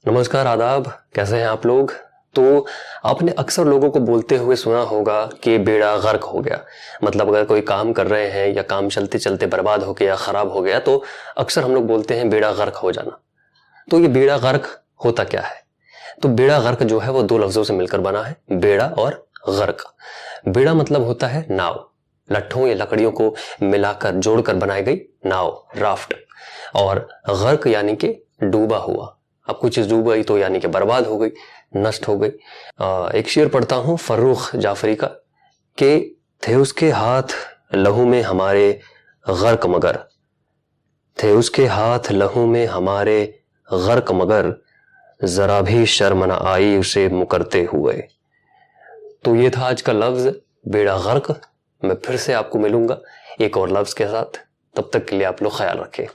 नमस्कार, आदाब। कैसे हैं आप लोग। तो आपने अक्सर लोगों को बोलते हुए सुना होगा कि बेड़ा गर्क हो गया। मतलब अगर कोई काम कर रहे हैं या काम चलते चलते बर्बाद हो गया, खराब हो गया, तो अक्सर हम लोग बोलते हैं बेड़ा गर्क हो जाना। तो ये बेड़ा गर्क होता क्या है? तो बेड़ा गर्क जो है वो दो लफ्जों से मिलकर बना है, बेड़ा और गर्क। बेड़ा मतलब होता है नाव, लट्ठों या लकड़ियों को मिलाकर जोड़कर बनाई गई नाव, राफ्ट। और गर्क यानी कि डूबा हुआ। अब कोई चीज डूब गई तो यानी कि बर्बाद हो गई, नष्ट हो गई। एक शेर पढ़ता हूं फर्रुख जाफरी का कि थे उसके हाथ लहू में हमारे गर्क मगर, थे उसके हाथ लहू में हमारे गर्क मगर, जरा भी शर्म न आई उसे मुकरते हुए। तो ये था आज का लफ्ज बेड़ा गर्क। मैं फिर से आपको मिलूंगा एक और लफ्ज के साथ। तब तक के लिए आप लोग ख्याल रखें।